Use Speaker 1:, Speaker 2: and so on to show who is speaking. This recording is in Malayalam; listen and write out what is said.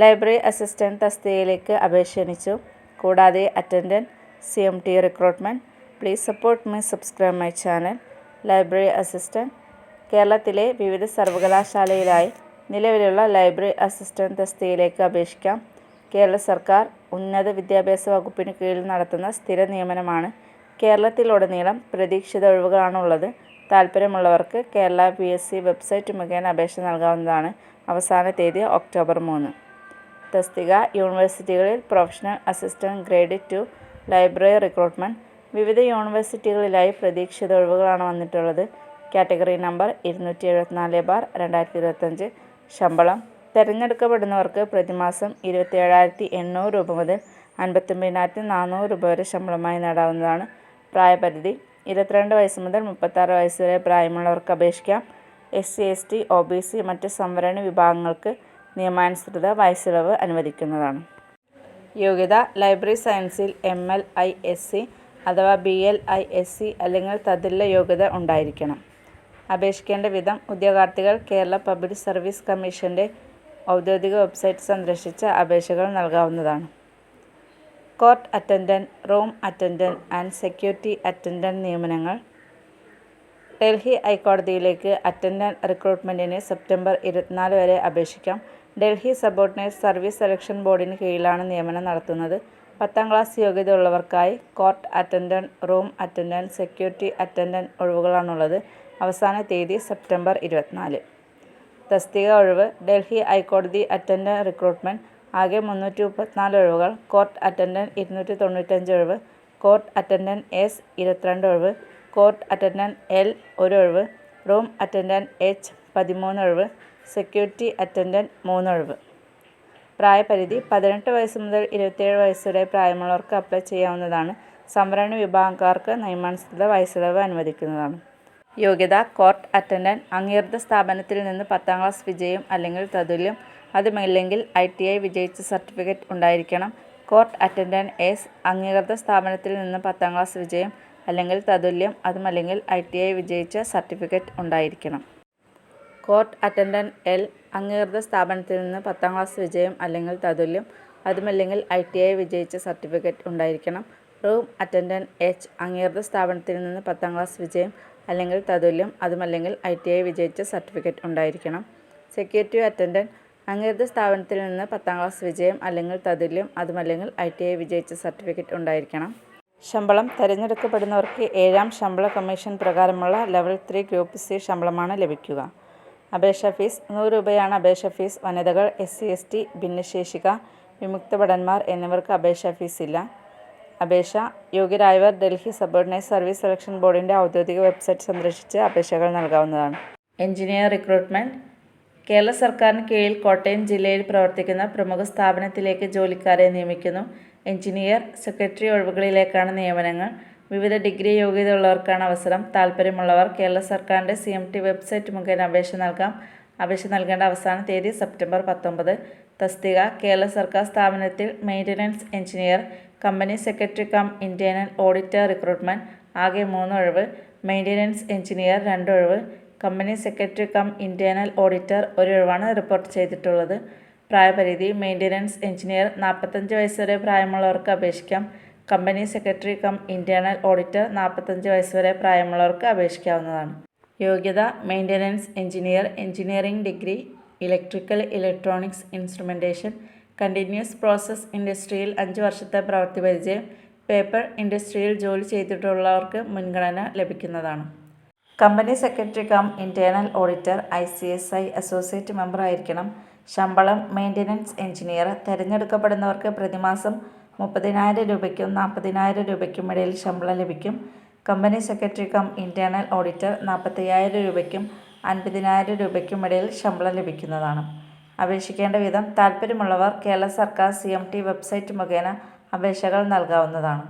Speaker 1: ലൈബ്രറി അസിസ്റ്റന്റ് തസ്തികയിലേക്ക് അപേക്ഷ ക്ഷണിച്ചു. കൂടാതെ attendant, CMT recruitment. Please support me, subscribe my channel. Library assistant. കേരളത്തിലെ വിവിധ സർവകലാശാലയിലായി നിലവിലുള്ള ലൈബ്രറി അസിസ്റ്റന്റ് തസ്തികയിലേക്ക് അപേക്ഷിക്കാം. കേരള സർക്കാർ ഉന്നത വിദ്യാഭ്യാസ വകുപ്പിന് കീഴിൽ നടത്തുന്ന സ്ഥിര നിയമനമാണ്. കേരളത്തിലുടനീളം പ്രതീക്ഷിത ഒഴിവുകളാണുള്ളത്. താൽപ്പര്യമുള്ളവർക്ക് കേരള PSC വെബ്സൈറ്റ് മുഖേന അപേക്ഷ നൽകാവുന്നതാണ്. അവസാന തീയതി ഒക്ടോബർ 3. തസ്തിക യൂണിവേഴ്സിറ്റികളിൽ professional assistant grade 2 library recruitment. വിവിധ യൂണിവേഴ്സിറ്റികളിലായി പ്രതീക്ഷിത ഒഴിവുകളാണ് വന്നിട്ടുള്ളത്. Category number 274/2025. ശമ്പളം തിരഞ്ഞെടുക്കപ്പെടുന്നവർക്ക് പ്രതിമാസം 27,800 രൂപ മുതൽ 59,400 രൂപ വരെ ശമ്പളമായി നേടാവുന്നതാണ്. പ്രായപരിധി 22 വയസ്സ് മുതൽ 36 വയസ്സ് വരെ പ്രായമുള്ളവർക്ക് അപേക്ഷിക്കാം. SC, ST, OBC മറ്റ് സംവരണ വിഭാഗങ്ങൾക്ക് നിയമാനുസൃത വയസ്സിളവ് അനുവദിക്കുന്നതാണ്. യോഗ്യത ലൈബ്രറി സയൻസിൽ MLISC അഥവാ BLISC അല്ലെങ്കിൽ തത്തുല്യ യോഗ്യത ഉണ്ടായിരിക്കണം. അപേക്ഷിക്കേണ്ട വിധം ഉദ്യോഗാർത്ഥികൾ കേരള പബ്ലിക് സർവീസ് കമ്മീഷന്റെ ഔദ്യോഗിക വെബ്സൈറ്റ് സന്ദർശിച്ച് അപേക്ഷകൾ നൽകാവുന്നതാണ്. Court attendant, room attendant and security attendant നിയമനങ്ങൾ. ഡൽഹി ഹൈക്കോടതിയിലേക്ക് അറ്റൻഡന്റ് റിക്രൂട്ട്മെന്റിന് സെപ്റ്റംബർ 24 വരെ അപേക്ഷിക്കാം. ഡൽഹി സബോർഡിനേറ്റ് സർവീസ് സെലക്ഷൻ ബോർഡിന് കീഴിലാണ് നിയമനം നടത്തുന്നത്. 10ാം ക്ലാസ് യോഗ്യത ഉള്ളവർക്കായി court attendant, room attendant, security attendant ഒഴിവുകളാണുള്ളത്. അവസാന തീയതി സെപ്റ്റംബർ 24. തസ്തിക ഒഴിവ് ഡൽഹി ഹൈക്കോടതി അറ്റൻഡന്റ് റിക്രൂട്ട്മെന്റ്. ആകെ 334 ഒഴിവുകൾ. കോർട്ട് അറ്റൻഡന്റ് 295 ഒഴിവ്. കോർട്ട് അറ്റൻഡന്റ് S 22 ഒഴിവ്. കോർട്ട് അറ്റൻഡന്റ് L 1 ഒഴിവ്. റൂം അറ്റൻഡന്റ് H 13 ഒഴിവ്. സെക്യൂരിറ്റി അറ്റൻഡന്റ് 3 ഒഴിവ്. പ്രായപരിധി 18 വയസ്സ് മുതൽ 27 വയസ്സ് വരെ പ്രായമുള്ളവർക്ക് അപ്ലൈ ചെയ്യാവുന്നതാണ്. സംവരണ വിഭാഗക്കാർക്ക് നിയമാനുസൃത വയസ്സിളവ് അനുവദിക്കുന്നതാണ്. യോഗ്യത കോർട്ട് അറ്റൻഡന്റ്. അംഗീകൃത സ്ഥാപനത്തിൽ നിന്ന് 10ാം ക്ലാസ് വിജയം അല്ലെങ്കിൽ തതുല്യം, അതുമില്ലെങ്കിൽ ITI വിജയിച്ച സർട്ടിഫിക്കറ്റ് ഉണ്ടായിരിക്കണം. കോർട്ട് അറ്റൻഡന്റ് S അംഗീകൃത സ്ഥാപനത്തിൽ നിന്ന് 10ാം ക്ലാസ് വിജയം അല്ലെങ്കിൽ തതുല്യം, അതുമല്ലെങ്കിൽ ITI വിജയിച്ച സർട്ടിഫിക്കറ്റ് ഉണ്ടായിരിക്കണം. കോർട്ട് അറ്റൻഡന്റ് L അംഗീകൃത സ്ഥാപനത്തിൽ നിന്ന് 10ാം ക്ലാസ് വിജയം അല്ലെങ്കിൽ തതുല്യം, അതുമല്ലെങ്കിൽ ITI വിജയിച്ച സർട്ടിഫിക്കറ്റ് ഉണ്ടായിരിക്കണം. റൂം അറ്റൻഡന്റ് H അംഗീകൃത സ്ഥാപനത്തിൽ നിന്ന് 10ാം ക്ലാസ് വിജയം അല്ലെങ്കിൽ തതുല്യം, അതുമല്ലെങ്കിൽ ITI വിജയിച്ച സർട്ടിഫിക്കറ്റ് ഉണ്ടായിരിക്കണം. സെക്യൂരിറ്റി അറ്റൻഡന്റ് അംഗീകൃത സ്ഥാപനത്തിൽ നിന്ന് 10ാം ക്ലാസ് വിജയം അല്ലെങ്കിൽ തതുല്യം, അതുമല്ലെങ്കിൽ ITI വിജയിച്ച സർട്ടിഫിക്കറ്റ് ഉണ്ടായിരിക്കണം. ശമ്പളം തിരഞ്ഞെടുക്കപ്പെടുന്നവർക്ക് 7ാം ശമ്പള കമ്മീഷൻ പ്രകാരമുള്ള ലെവൽ 3 ഗ്രൂപ്പ് C ശമ്പളമാണ് ലഭിക്കുക. അപേക്ഷാ ഫീസ് 100 രൂപയാണ് അപേക്ഷാ ഫീസ്. വനിതകൾ, SC, ST, ഭിന്നശേഷിക, വിമുക്ത ഭടന്മാർ എന്നിവർക്ക് അപേക്ഷാ ഫീസ് ഇല്ല. അപേക്ഷ യോഗ്യരായവർ ഡൽഹി സബോർഡിനേറ്റ് സർവീസ് സെലക്ഷൻ ബോർഡിന്റെ ഔദ്യോഗിക വെബ്സൈറ്റ് സന്ദർശിച്ച് അപേക്ഷകൾ നൽകാവുന്നതാണ്. Engineer recruitment. കേരള സർക്കാരിന് കീഴിൽ കോട്ടയം ജില്ലയിൽ പ്രവർത്തിക്കുന്ന പ്രമുഖ സ്ഥാപനത്തിലേക്ക് ജോലിക്കാരെ നിയമിക്കുന്നു. എഞ്ചിനീയർ, സെക്രട്ടറി ഒഴിവുകളിലേക്കാണ് നിയമനങ്ങൾ. വിവിധ ഡിഗ്രി യോഗ്യത ഉള്ളവർക്കാണ് അവസരം. താൽപ്പര്യമുള്ളവർ കേരള സർക്കാരിന്റെ CMT വെബ്സൈറ്റ് മുഖേന അപേക്ഷ നൽകാം. അപേക്ഷ നൽകേണ്ട അവസാന തീയതി സെപ്റ്റംബർ 19. തസ്തിക കേരള സർക്കാർ സ്ഥാപനത്തിൽ maintenance engineer, company secretary cum internal auditor recruitment. ആകെ 3 ഒഴിവ്. മെയിൻ്റനൻസ് എഞ്ചിനീയർ 2 ഒഴിവ്. Company secretary cum internal auditor 1 ഒഴിവാണ് റിപ്പോർട്ട് ചെയ്തിട്ടുള്ളത്. പ്രായപരിധി മെയിൻ്റനൻസ് എഞ്ചിനീയർ 45 വയസ്സ് വരെ പ്രായമുള്ളവർക്ക് അപേക്ഷിക്കാം. Company secretary cum internal auditor 45 വയസ്സ് വരെ പ്രായമുള്ളവർക്ക് അപേക്ഷിക്കാവുന്നതാണ്. യോഗ്യത maintenance engineer, engineering degree, electrical, electronics, instrumentation, continuous process ഇൻഡസ്ട്രിയിൽ 5 വർഷത്തെ പ്രവൃത്തി പരിചയം. പേപ്പർ ഇൻഡസ്ട്രിയിൽ ജോലി ചെയ്തിട്ടുള്ളവർക്ക് മുൻഗണന ലഭിക്കുന്നതാണ്. Company secretary cum internal auditor ICSI associate member ആയിരിക്കണം. ശമ്പളം മെയിൻ്റനൻസ് എഞ്ചിനീയർ തിരഞ്ഞെടുക്കപ്പെടുന്നവർക്ക് പ്രതിമാസം 30,000 രൂപയ്ക്കും 40,000 രൂപയ്ക്കും ഇടയിൽ ശമ്പളം ലഭിക്കും. Company secretary cum internal auditor 45,000 രൂപയ്ക്കും 50,000 രൂപയ്ക്കും ഇടയിൽ ശമ്പളം ലഭിക്കുന്നതാണ്. അപേക്ഷിക്കേണ്ട വിധം താൽപ്പര്യമുള്ളവർ കേരള സർക്കാർ CMT വെബ്സൈറ്റ് മുഖേന അപേക്ഷകൾ നൽകാവുന്നതാണ്.